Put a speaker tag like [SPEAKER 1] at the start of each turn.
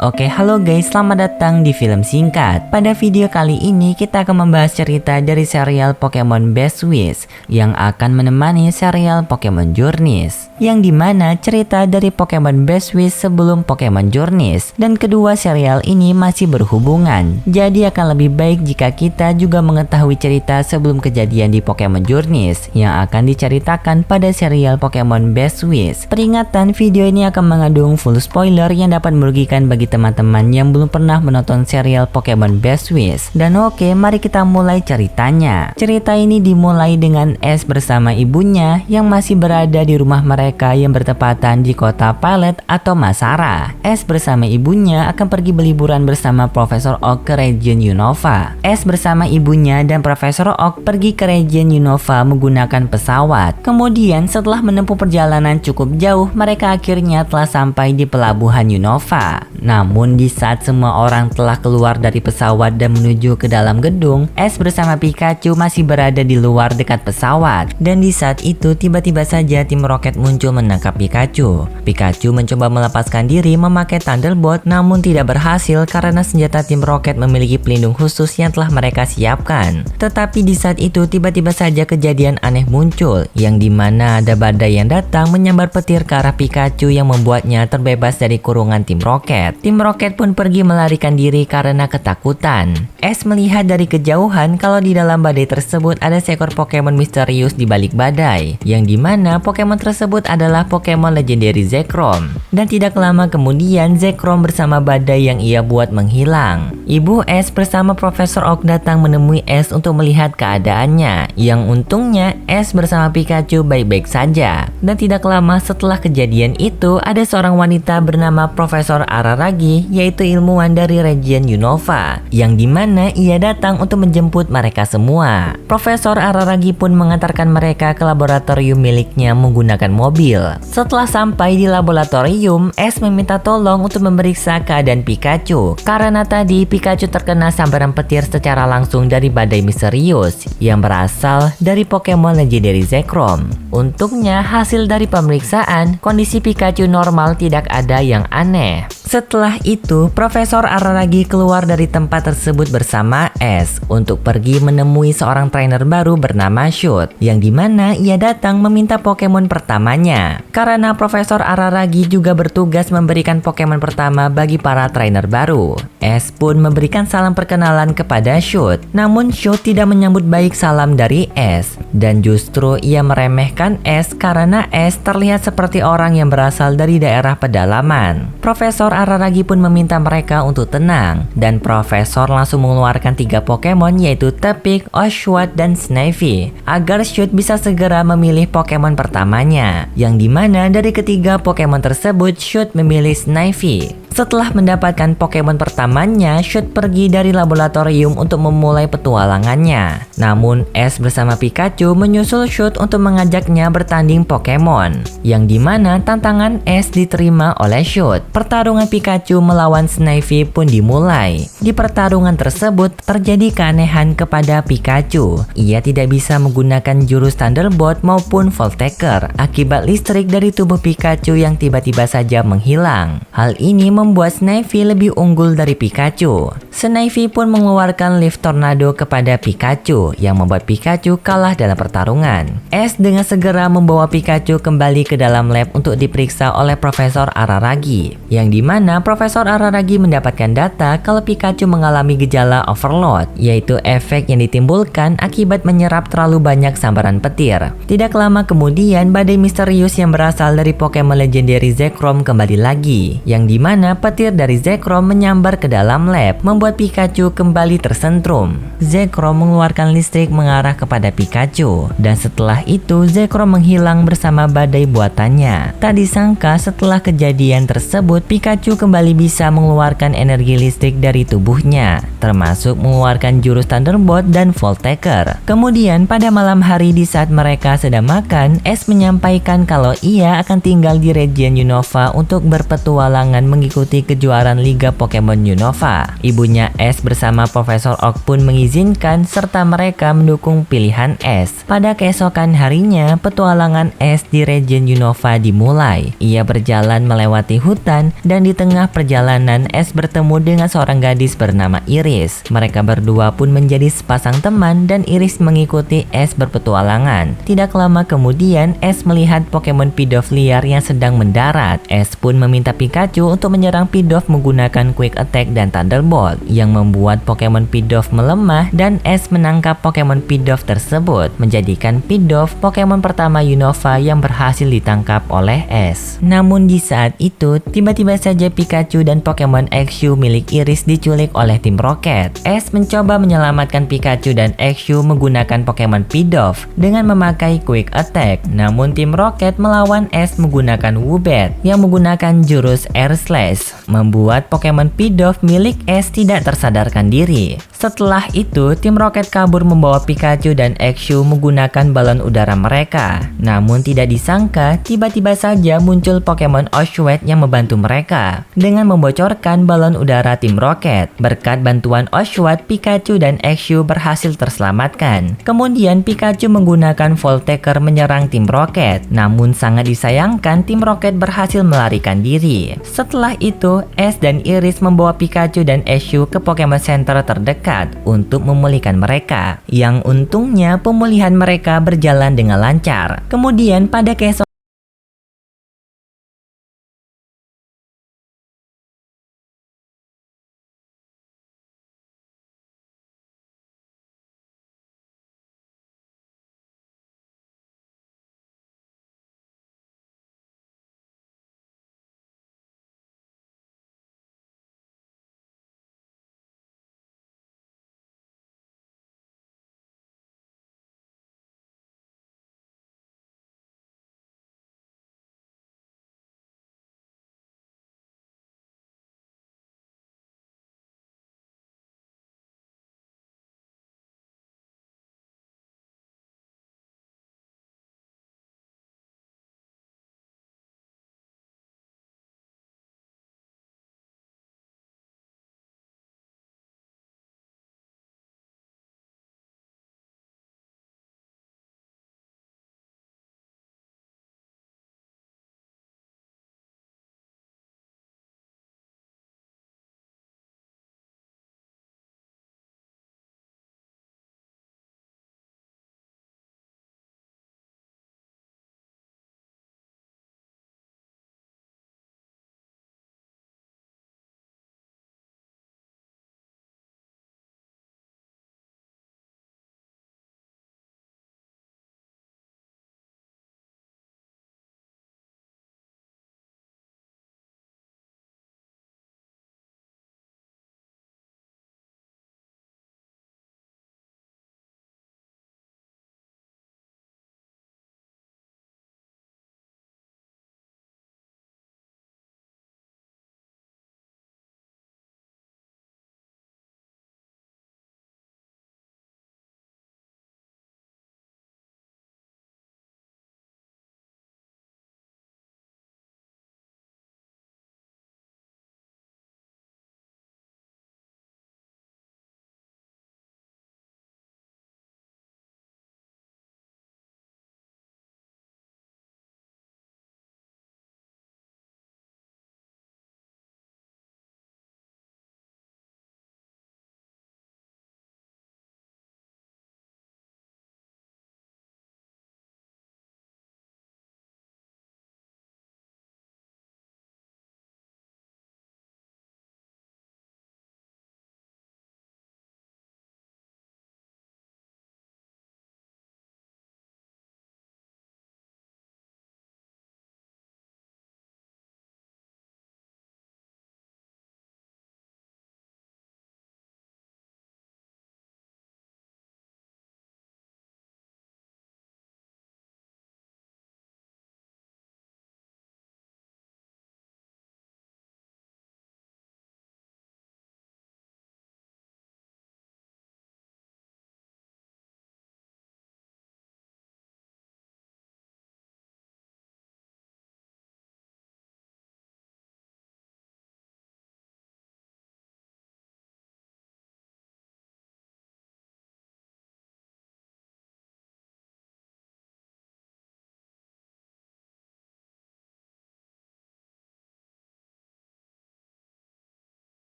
[SPEAKER 1] Oke, halo guys, selamat datang di film singkat. Pada video kali ini kita akan membahas cerita dari serial Pokemon Best Wish yang akan menemani serial Pokemon Journeys. Yang dimana cerita dari Pokemon Best Wish sebelum Pokemon Journeys dan kedua serial ini masih berhubungan. Jadi akan lebih baik jika kita juga mengetahui cerita sebelum kejadian di Pokemon Journeys yang akan diceritakan pada serial Pokemon Best Wish. Peringatan, video ini akan mengandung full spoiler yang dapat merugikan bagi teman-teman yang belum pernah menonton serial Pokemon Best Wish. Dan oke, mari kita mulai ceritanya. Cerita ini dimulai dengan Ash bersama ibunya yang masih berada di rumah mereka yang bertepatan di kota Pallet atau Masara. Ash bersama ibunya akan pergi berliburan bersama Profesor Oak ke region Unova. Ash bersama ibunya dan Profesor Oak pergi ke region Unova menggunakan pesawat. Kemudian setelah menempuh perjalanan cukup jauh, mereka akhirnya telah sampai di pelabuhan Unova. Namun di saat semua orang telah keluar dari pesawat dan menuju ke dalam gedung, Ash bersama Pikachu masih berada di luar dekat pesawat. Dan di saat itu tiba-tiba saja tim Rocket muncul menangkap Pikachu. Pikachu mencoba melepaskan diri memakai Thunderbolt namun tidak berhasil karena senjata tim Rocket memiliki pelindung khusus yang telah mereka siapkan. Tetapi di saat itu tiba-tiba saja kejadian aneh muncul, yang dimana ada badai yang datang menyambar petir ke arah Pikachu yang membuatnya terbebas dari kurungan tim Rocket. Tim Rocket pun pergi melarikan diri karena ketakutan. Ash melihat dari kejauhan kalau di dalam badai tersebut ada seekor Pokemon misterius di balik badai, yang dimana Pokemon tersebut adalah Pokemon legendary Zekrom. Dan tidak lama kemudian Zekrom bersama badai yang ia buat menghilang. Ibu Ash bersama Profesor Oak datang menemui Ash untuk melihat keadaannya, yang untungnya Ash bersama Pikachu baik-baik saja. Dan tidak lama setelah kejadian itu ada seorang wanita bernama Profesor Araragi, yaitu ilmuwan dari region Unova, yang dimana ia datang untuk menjemput mereka semua. Profesor Araragi pun mengantarkan mereka ke laboratorium miliknya menggunakan mobil. Setelah sampai di laboratorium, Ash meminta tolong untuk memeriksa keadaan Pikachu karena tadi Pikachu terkena sambaran petir secara langsung dari badai misterius yang berasal dari Pokemon legendary Zekrom. Untungnya hasil dari pemeriksaan, kondisi Pikachu normal, tidak ada yang aneh. Setelah itu, Profesor Araragi keluar dari tempat tersebut bersama Ash untuk pergi menemui seorang trainer baru bernama Shoot, yang dimana ia datang meminta Pokemon pertamanya. Karena Profesor Araragi juga bertugas memberikan Pokemon pertama bagi para trainer baru. Ash pun memberikan salam perkenalan kepada Shoot, namun Shoot tidak menyambut baik salam dari Ash, dan justru ia meremehkan Ash karena Ash terlihat seperti orang yang berasal dari daerah pedalaman. Profesor Araragi pun meminta mereka untuk tenang, dan Profesor langsung mengeluarkan 3 Pokemon yaitu Tepig, Oshawott, dan Snivy agar Shoot bisa segera memilih Pokemon pertamanya, yang dimana dari ketiga Pokemon tersebut Shoot memilih Snivy. Setelah mendapatkan Pokemon pertamanya, Shoot pergi dari laboratorium untuk memulai petualangannya. Namun Ash bersama Pikachu menyusul Shoot untuk mengajaknya bertanding Pokemon, yang dimana tantangan Ash diterima oleh Shoot. Pertarungan Pikachu melawan Snivy pun dimulai. Di pertarungan tersebut terjadi keanehan kepada Pikachu. Ia tidak bisa menggunakan jurus Thunderbolt maupun Voltaker akibat listrik dari tubuh Pikachu yang tiba-tiba saja menghilang. Hal ini membuat Snivy lebih unggul dari Pikachu. Snivy pun mengeluarkan Leaf Tornado kepada Pikachu yang membuat Pikachu kalah dalam pertarungan. Ash dengan segera membawa Pikachu kembali ke dalam lab untuk diperiksa oleh Profesor Araragi, yang dimana Profesor Araragi mendapatkan data kalau Pikachu mengalami gejala overload, yaitu efek yang ditimbulkan akibat menyerap terlalu banyak sambaran petir. Tidak lama kemudian badai misterius yang berasal dari Pokemon legendary Zekrom kembali lagi, yang dimana petir dari Zekrom menyambar ke dalam lab, membuat Pikachu kembali tersentrum. Zekrom mengeluarkan listrik mengarah kepada Pikachu, dan setelah itu Zekrom menghilang bersama badai buatannya. Tak disangka setelah kejadian tersebut, Pikachu kembali bisa mengeluarkan energi listrik dari tubuhnya, termasuk mengeluarkan jurus Thunderbolt dan Voltaker. Kemudian pada malam hari di saat mereka sedang makan, Ash menyampaikan kalau ia akan tinggal di region Unova untuk berpetualangan mengikuti mengikuti kejuaraan Liga Pokemon Unova. Ibunya Ash bersama Profesor Oak pun mengizinkan serta mereka mendukung pilihan Ash. Pada keesokan harinya, petualangan Ash di region Unova dimulai. Ia berjalan melewati hutan dan di tengah perjalanan Ash bertemu dengan seorang gadis bernama Iris. Mereka berdua pun menjadi sepasang teman dan Iris mengikuti Ash berpetualangan. Tidak lama kemudian Ash melihat Pokemon Pidove liar yang sedang mendarat. Ash pun meminta Pikachu untuk menyerang Pidove menggunakan Quick Attack dan Thunderbolt yang membuat Pokemon Pidove melemah dan Ash menangkap Pokemon Pidove tersebut, menjadikan Pidove Pokemon pertama Unova yang berhasil ditangkap oleh Ash. Namun di saat itu, tiba-tiba saja Pikachu dan Pokemon XU milik Iris diculik oleh tim Rocket. Ash mencoba menyelamatkan Pikachu dan XU menggunakan Pokemon Pidove dengan memakai Quick Attack. Namun tim Rocket melawan Ash menggunakan Woobat yang menggunakan jurus Air Slash, membuat Pokemon Pidove milik Ash tidak tersadarkan diri. Setelah itu, tim Rocket kabur membawa Pikachu dan XU menggunakan balon udara mereka. Namun tidak disangka, tiba-tiba saja muncul Pokemon Oshawott yang membantu mereka dengan membocorkan balon udara tim Rocket. Berkat bantuan Oshawott, Pikachu dan XU berhasil terselamatkan. Kemudian Pikachu menggunakan Volt Taker menyerang tim Rocket. Namun sangat disayangkan, tim Rocket berhasil melarikan diri. Setelah itu, Ash dan Iris membawa Pikachu dan XU ke Pokemon Center terdekat untuk memulihkan mereka. Yang untungnya pemulihan mereka berjalan dengan lancar. Kemudian pada keesokan